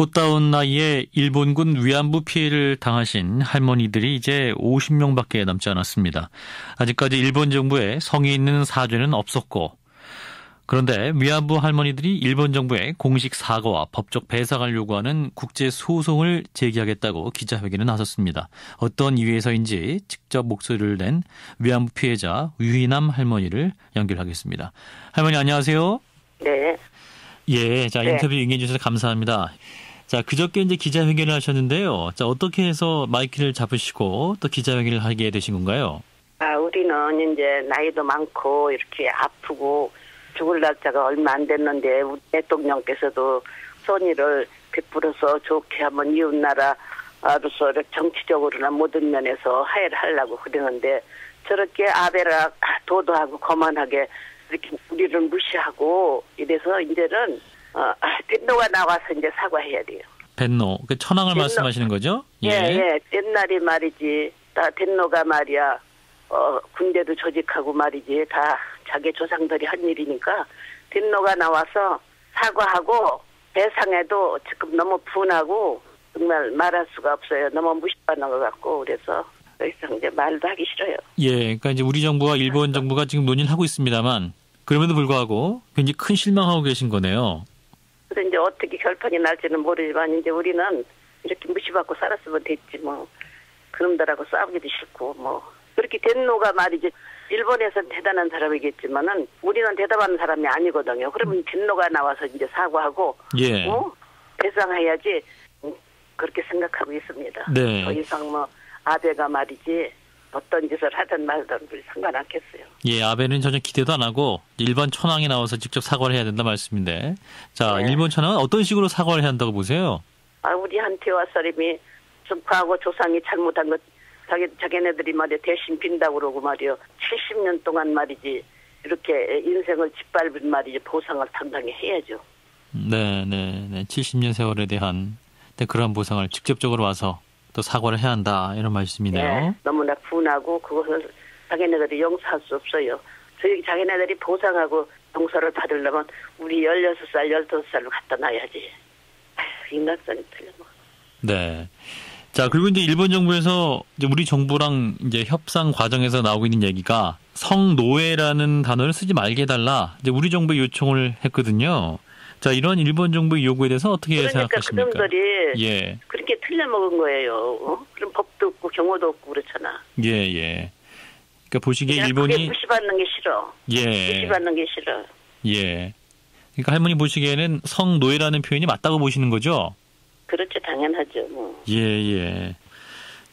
꽃다운 나이에 일본군 위안부 피해를 당하신 할머니들이 이제 50명밖에 남지 않았습니다. 아직까지 일본 정부에 성의 있는 사죄는 없었고, 그런데 위안부 할머니들이 일본 정부에 공식 사과와 법적 배상을 요구하는 국제 소송을 제기하겠다고 기자회견에 나섰습니다. 어떤 이유에서인지 직접 목소리를 낸 위안부 피해자 유희남 할머니를 연결하겠습니다. 할머니 안녕하세요. 네. 예, 자, 인터뷰 응해 주셔서 감사합니다. 자, 그저께 이제 기자회견을 하셨는데요. 자, 어떻게 해서 마이크를 잡으시고 또 기자회견을 하게 되신 건가요? 우리는 이제 나이도 많고 이렇게 아프고 죽을 날짜가 얼마 안 됐는데 우리 대통령께서도 선의를 베풀어서 좋게 한번 이웃나라로서 정치적으로나 모든 면에서 하해를 하려고 그러는데 저렇게 아베라 도도하고 거만하게 이렇게 우리를 무시하고 이래서 이제는 뱃노가 나와서 이제 사과해야 돼요. 뱃노, 그 천황을 말씀하시는 거죠? 예. 옛날이 말이지. 다 뱃노가 말이야. 군대도 조직하고 말이지. 다 자기 조상들이 한 일이니까 뱃노가 나와서 사과하고 배상해도 지금 너무 분하고 정말 말할 수가 없어요. 너무 무시받는 것 같고 그래서 더 이상 이제 말도 하기 싫어요. 예, 그러니까 이제 우리 정부와 일본 정부가 지금 논의를 하고 있습니다만 그럼에도 불구하고 굉장히 큰 실망하고 계신 거네요. 그래서 이제 어떻게 결판이 날지는 모르지만 이제 우리는 이렇게 무시받고 살았으면 됐지 뭐. 그놈들하고 싸우기도 싫고 뭐. 그렇게 덴노가 말이지 일본에서는 대단한 사람이겠지만은 우리는 대단한 사람이 아니거든요. 그러면 덴노가 나와서 이제 사과하고 예. 배상해야지 그렇게 생각하고 있습니다. 네. 더 이상 뭐 아베가 말이지 어떤 짓을 하든 말든 우리 상관 않겠어요. 예, 아베는 전혀 기대도 안 하고 일본 천황이 나와서 직접 사과를 해야 된다 말씀인데, 자, 네. 일본 천황은 어떤 식으로 사과를 해야 한다고 보세요? 우리한테 와서림이 과거 조상이 잘못한 것 자기네들이 말이야 대신 빈다고 그러고 말이요 70년 동안 말이지 이렇게 인생을 짓밟은 말이지 보상을 상당히 해야죠. 네. 70년 세월에 대한 그러한 보상을 직접적으로 와서 또 사과를 해야 한다 이런 말씀이네요. 네, 너무나 분하고 그것을 자기네들이 용서할 수 없어요. 저희 자기네들이 보상하고 용서를 받으려면 우리 16살, 15살로 갖다 놔야지. 인간성이 틀려먹어. 네. 자, 그리고 이제 일본 정부에서 이제 우리 정부랑 이제 협상 과정에서 나오고 있는 얘기가 성노예라는 단어를 쓰지 말게 해달라. 이제 우리 정부에 요청을 했거든요. 자, 이런 일본 정부의 요구에 대해서 어떻게 생각하십니까? 그놈들이 그렇게 틀려먹은 거예요. 그럼 법도 없고 경호도 없고 그렇잖아. 예. 그러니까 보시기에 일본이 일본이 무시받는 게 싫어. 예. 무시받는 게 싫어. 예. 그러니까 할머니 보시기에는 성노예라는 표현이 맞다고 보시는 거죠? 그렇죠, 당연하죠. 뭐. 예.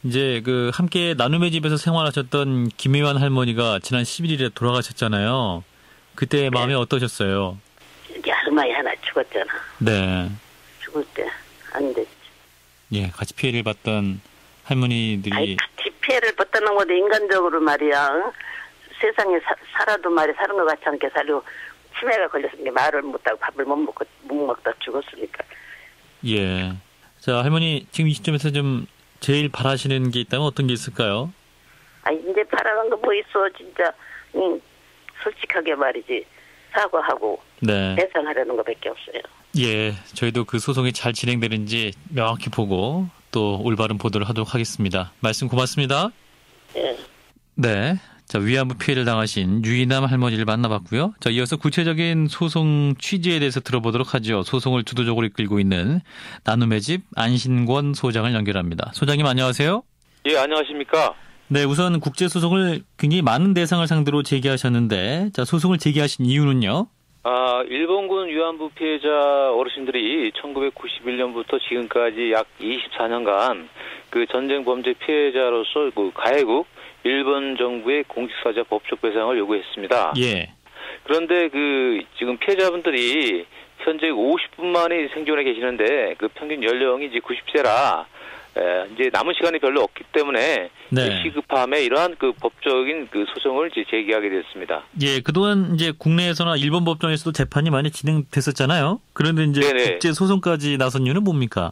이제 그 함께 나눔의 집에서 생활하셨던 김혜환 할머니가 지난 11일에 돌아가셨잖아요. 그때 네. 마음이 어떠셨어요? 야르마이 하나 죽었잖아. 네. 죽을 때 안 됐지. 예, 같이 피해를 받던 할머니들이 같이 피해를 받다는 것도 인간적으로 말이야. 세상에 살아도 말이 사는 것 같지 않게 살고 치매가 걸렸으니까 말을 못하고 밥을 못 먹다 죽었으니까. 예. 자, 할머니 지금 이 시점에서 좀 제일 바라시는 게 있다면 어떤 게 있을까요? 이제 바라는 거 뭐 있어 진짜. 솔직하게 말이지. 사과하고 네. 배상하려는 것밖에 없어요. 예, 저희도 그 소송이 잘 진행되는지 명확히 보고 또 올바른 보도를 하도록 하겠습니다. 말씀 고맙습니다. 예. 네. 자, 위안부 피해를 당하신 유희남 할머니를 만나봤고요. 자, 이어서 구체적인 소송 취지에 대해서 들어보도록 하죠. 소송을 주도적으로 이끌고 있는 나눔의 집 안신권 소장을 연결합니다. 소장님 안녕하세요. 예, 안녕하십니까. 네, 우선 국제소송을 굉장히 많은 대상을 상대로 제기하셨는데, 자, 소송을 제기하신 이유는요? 일본군 위안부 피해자 어르신들이 1991년부터 지금까지 약 24년간 그 전쟁 범죄 피해자로서 그 가해국 일본 정부의 공직사자 법적 배상을 요구했습니다. 예. 그런데 그 지금 피해자분들이 현재 50분만이 생존해 계시는데 그 평균 연령이 이제 90세라 이제 남은 시간이 별로 없기 때문에 네. 시급함에 이러한 그 법적인 그 소송을 이제 제기하게 됐습니다. 예, 그동안 이제 국내에서나 일본 법정에서도 재판이 많이 진행됐었잖아요. 그런데 이제 네네. 국제 소송까지 나선 이유는 뭡니까?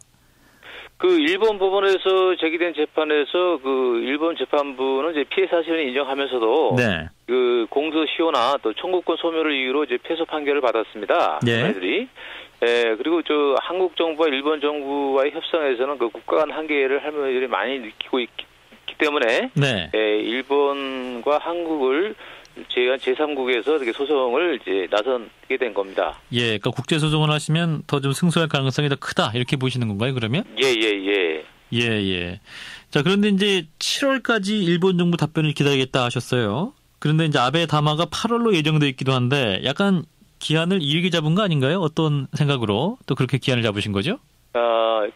그 일본 법원에서 제기된 재판에서 그 일본 재판부는 이제 피해 사실을 인정하면서도 네. 그 공소시효나 또 청구권 소멸을 이유로 이제 패소 판결을 받았습니다. 네. 그들이 예, 그리고 한국 정부와 일본 정부와의 협상에서는 그 국가 간 한계를 할머니들이 많이 느끼고 있기 때문에 네. 예, 일본과 한국을 제3국에서 이렇게 소송을 이제 나서게 된 겁니다. 예, 그러니까 국제 소송을 하시면 더 좀 승소할 가능성이 더 크다 이렇게 보시는 건가요? 그러면? 예. 예. 자, 그런데 이제 7월까지 일본 정부 답변을 기다리겠다 하셨어요. 그런데 이제 아베 담화가 8월로 예정돼 있기도 한데 약간 기한을 이르게 잡은 거 아닌가요? 어떤 생각으로 또 그렇게 기한을 잡으신 거죠?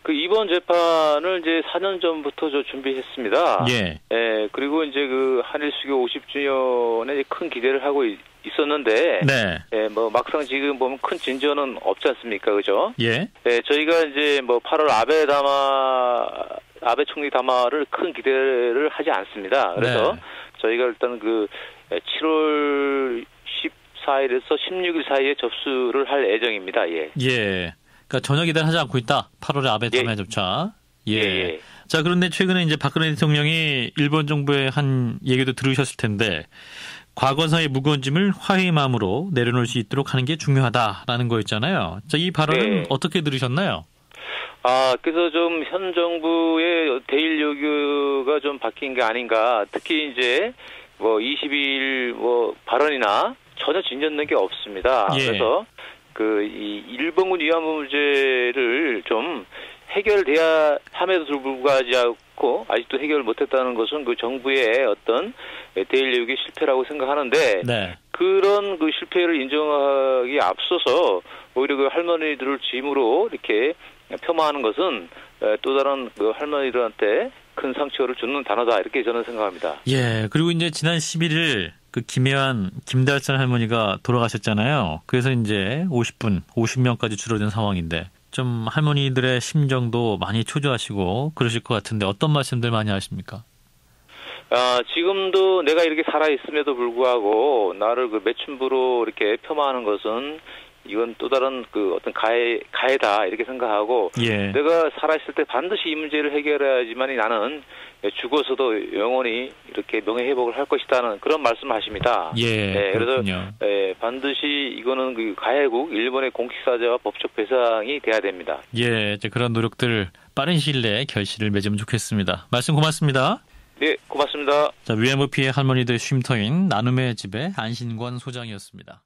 그 이번 재판을 이제 4년 전부터 준비했습니다. 예. 예, 그리고 이제 그 한일 수교 50주년에 큰 기대를 하고 있었는데, 네. 예, 뭐 막상 지금 보면 큰 진전은 없지 않습니까, 그죠? 예. 예, 저희가 이제 뭐 8월 아베 총리 담화를 큰 기대를 하지 않습니다. 그래서 네. 저희가 일단 그 7월 14일에서 16일 사이에 접수를 할 예정입니다. 예. 예. 그러니까 전혀 기대를 하지 않고 있다. 8월에 아베 담화 접차. 예. 자, 그런데 최근에 이제 박근혜 대통령이 일본 정부의 한 얘기도 들으셨을 텐데 과거사의 무거운 짐을 화해의 마음으로 내려놓을 수 있도록 하는 게 중요하다라는 거였잖아요. 자, 이 발언은 네. 어떻게 들으셨나요? 그래서 좀 현 정부의 대일 요구가 좀 바뀐 게 아닌가. 특히 이제 뭐 22일 뭐 발언이나 전혀 진전된 게 없습니다. 예. 그래서 이 일본군 위안부 문제를 좀 해결돼야 함에도 불구하지 않고 아직도 해결을 못했다는 것은 그 정부의 어떤 대일 요구의 실패라고 생각하는데 네. 그런 그 실패를 인정하기에 앞서서 오히려 그 할머니들을 짐으로 이렇게 폄하하는 것은 또 다른 그 할머니들한테 큰 상처를 주는 단어다 이렇게 저는 생각합니다. 예. 그리고 이제 지난 11일 그 김달선 할머니가 돌아가셨잖아요. 그래서 이제 50명까지 줄어든 상황인데 좀 할머니들의 심정도 많이 초조하시고 그러실 것 같은데 어떤 말씀들 많이 하십니까? 지금도 내가 이렇게 살아있음에도 불구하고 나를 그 매춘부로 이렇게 폄하하는 것은 이건 또 다른 그 어떤 가해다 이렇게 생각하고 예. 내가 살아있을 때 반드시 이 문제를 해결해야지만이 나는 죽어서도 영원히 이렇게 명예회복을 할 것이다는 그런 말씀을 하십니다. 예. 네, 그렇군요. 그래서 반드시 이거는 그 가해국 일본의 공식사죄와 법적 배상이 돼야 됩니다. 예. 이제 그런 노력들 빠른 시일 내에 결실을 맺으면 좋겠습니다. 말씀 고맙습니다. 네, 고맙습니다. 자, 위안부 피해 할머니들 쉼터인 나눔의 집의 안신권 소장이었습니다.